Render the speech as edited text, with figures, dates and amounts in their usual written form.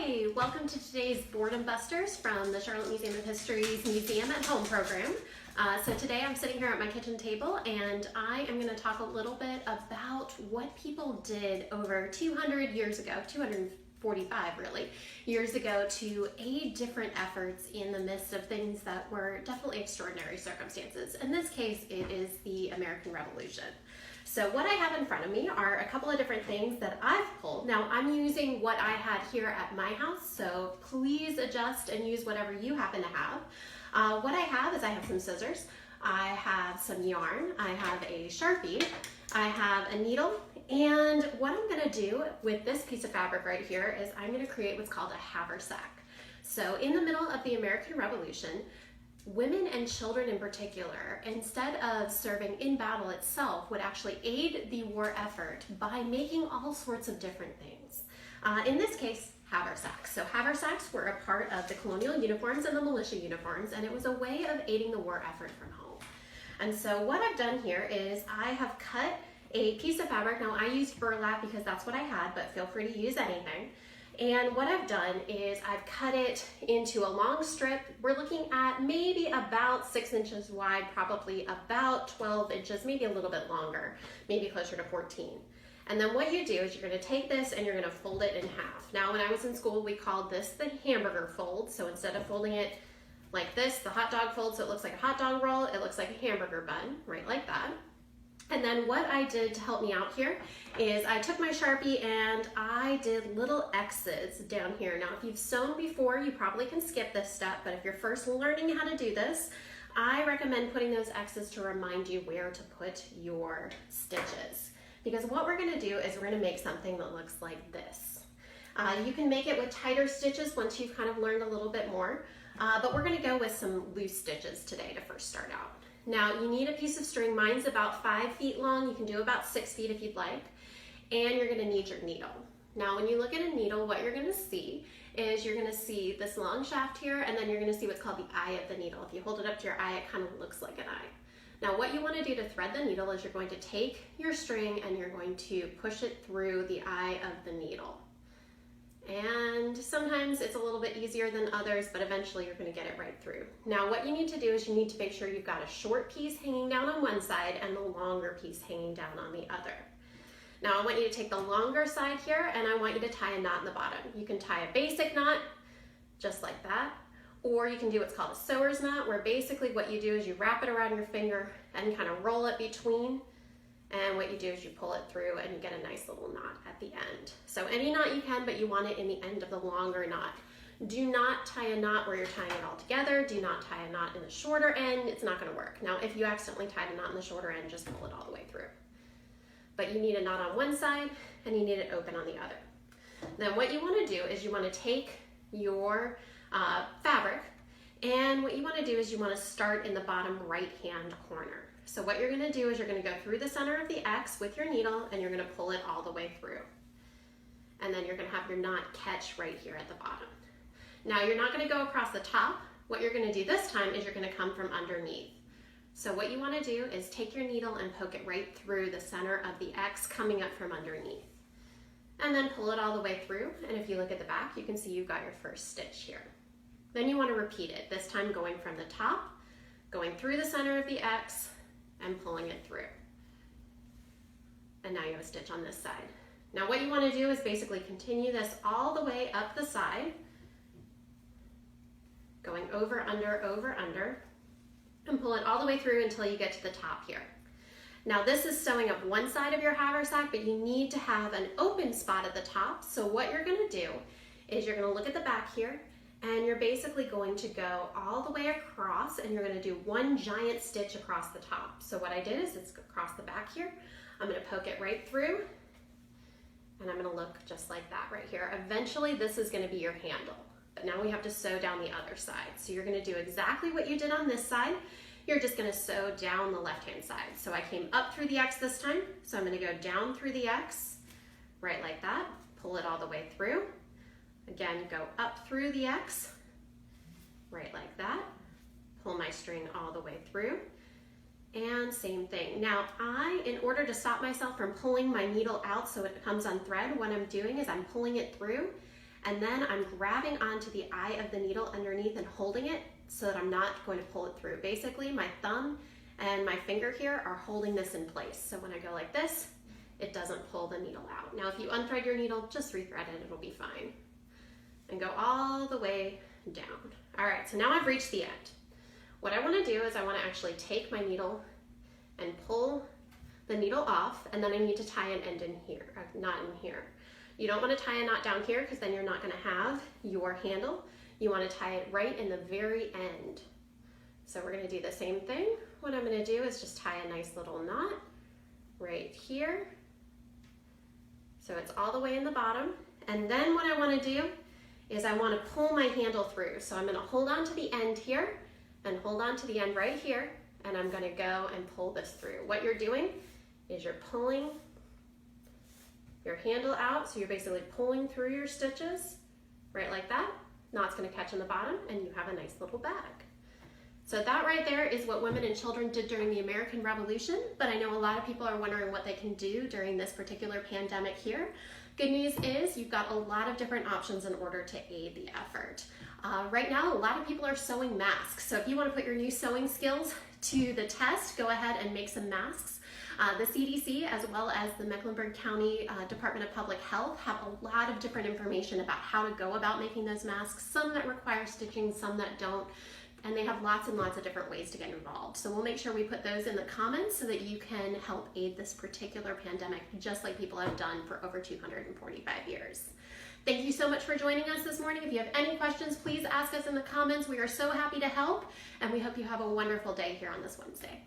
Hi, welcome to today's Boredom Busters from the Charlotte Museum of History's Museum at Home program. So today I'm sitting here at my kitchen table and I am going to talk a little bit about what people did over 200 years ago, 245 really, years ago to aid different efforts in the midst of things that were definitely extraordinary circumstances. In this case, it is the American Revolution. So what I have in front of me are a couple of different things that I've pulled. Now I'm using what I had here at my house, so please adjust and use whatever you happen to have. What I have is I have some scissors, I have some yarn, I have a Sharpie, I have a needle, and what I'm going to do with this piece of fabric right here is I'm going to create what's called a haversack. So in the middle of the American Revolution, women and children in particular, instead of serving in battle itself, would actually aid the war effort by making all sorts of different things. In this case, haversacks. So haversacks were a part of the colonial uniforms and the militia uniforms, and it was a way of aiding the war effort from home. And so what I've done here is I have cut a piece of fabric. Now I used burlap because that's what I had, but feel free to use anything. And what I've done is I've cut it into a long strip. We're looking at maybe about 6 inches wide, probably about 12 inches, maybe a little bit longer, maybe closer to 14. And then what you do is you're going to take this and you're going to fold it in half. Now when I was in school, we called this the hamburger fold. So instead of folding it like this, the hot dog fold, so it looks like a hot dog roll, it looks like a hamburger bun, right like that. And then what I did to help me out here is I took my Sharpie and I did little X's down here. Now, if you've sewn before, you probably can skip this step, but if you're first learning how to do this, I recommend putting those X's to remind you where to put your stitches. Because what we're gonna do is we're gonna make something that looks like this. You can make it with tighter stitches once you've kind of learned a little bit more, but we're gonna go with some loose stitches today to first start out. Now you need a piece of string. Mine's about 5 feet long. You can do about 6 feet if you'd like. And you're gonna need your needle. Now when you look at a needle, what you're gonna see is you're gonna see this long shaft here, and then you're gonna see what's called the eye of the needle. If you hold it up to your eye, it kind of looks like an eye. Now what you wanna do to thread the needle is you're going to take your string and you're going to push it through the eye of the needle. And sometimes it's a little bit easier than others, but eventually you're going to get it right through. Now what you need to do is you need to make sure you've got a short piece hanging down on one side and the longer piece hanging down on the other. Now I want you to take the longer side here and I want you to tie a knot in the bottom. You can tie a basic knot, just like that, or you can do what's called a sewer's knot, where basically what you do is you wrap it around your finger and kind of roll it between. And what you do is you pull it through and you get a nice little knot at the end. So any knot you can, but you want it in the end of the longer knot. Do not tie a knot where you're tying it all together. Do not tie a knot in the shorter end. It's not going to work. Now, if you accidentally tied a knot in the shorter end, just pull it all the way through. But you need a knot on one side and you need it open on the other. Then what you want to do is you want to take your fabric, and what you want to do is you want to start in the bottom right-hand corner. So what you're going to do is you're going to go through the center of the X with your needle and you're going to pull it all the way through. And then you're going to have your knot catch right here at the bottom. Now you're not going to go across the top. What you're going to do this time is you're going to come from underneath. So what you want to do is take your needle and poke it right through the center of the X coming up from underneath. And then pull it all the way through. And if you look at the back, you can see you've got your first stitch here. Then you want to repeat it, this time going from the top, going through the center of the X, and pulling it through. And now you have a stitch on this side. Now what you want to do is basically continue this all the way up the side, going over, under, and pull it all the way through until you get to the top here. Now this is sewing up one side of your haversack, but you need to have an open spot at the top. So what you're going to do is you're going to look at the back here, and you're basically going to go all the way across and you're going to do one giant stitch across the top. So what I did is it's across the back here. I'm going to poke it right through and I'm going to look just like that right here. Eventually this is going to be your handle, but now we have to sew down the other side. So you're going to do exactly what you did on this side. You're just going to sew down the left-hand side. So I came up through the X this time. So I'm going to go down through the X, right like that, pull it all the way through. Again, go up through the X, right like that, pull my string all the way through, and same thing. Now in order to stop myself from pulling my needle out so it comes unthread, what I'm doing is I'm pulling it through, And then I'm grabbing onto the eye of the needle underneath and holding it so that I'm not going to pull it through. Basically, my thumb and my finger here are holding this in place. So when I go like this, it doesn't pull the needle out. Now, if you unthread your needle, just rethread it, it'll be fine. And go all the way down. All right, so now I've reached the end. What I want to do is I want to actually take my needle and pull the needle off, and then I need to tie an end in here, knot in here. You don't want to tie a knot down here because then you're not going to have your handle. You want to tie it right in the very end. So we're going to do the same thing. What I'm going to do is just tie a nice little knot right here. So it's all the way in the bottom. And then what I want to do is I want to pull my handle through. So I'm going to hold on to the end here and hold on to the end right here. And I'm going to go and pull this through. What you're doing is you're pulling your handle out. So you're basically pulling through your stitches right like that. Knot's going to catch in the bottom and you have a nice little bag. So that right there is what women and children did during the American Revolution, but I know a lot of people are wondering what they can do during this particular pandemic here. Good news is you've got a lot of different options in order to aid the effort. Right now, a lot of people are sewing masks. So if you want to put your new sewing skills to the test, go ahead and make some masks. The CDC, as well as the Mecklenburg County Department of Public Health, have a lot of different information about how to go about making those masks, some that require stitching, some that don't, and they have lots and lots of different ways to get involved. So we'll make sure we put those in the comments so that you can help aid this particular pandemic, just like people have done for over 245 years. Thank you so much for joining us this morning. If you have any questions, please ask us in the comments. We are so happy to help, and we hope you have a wonderful day here on this Wednesday.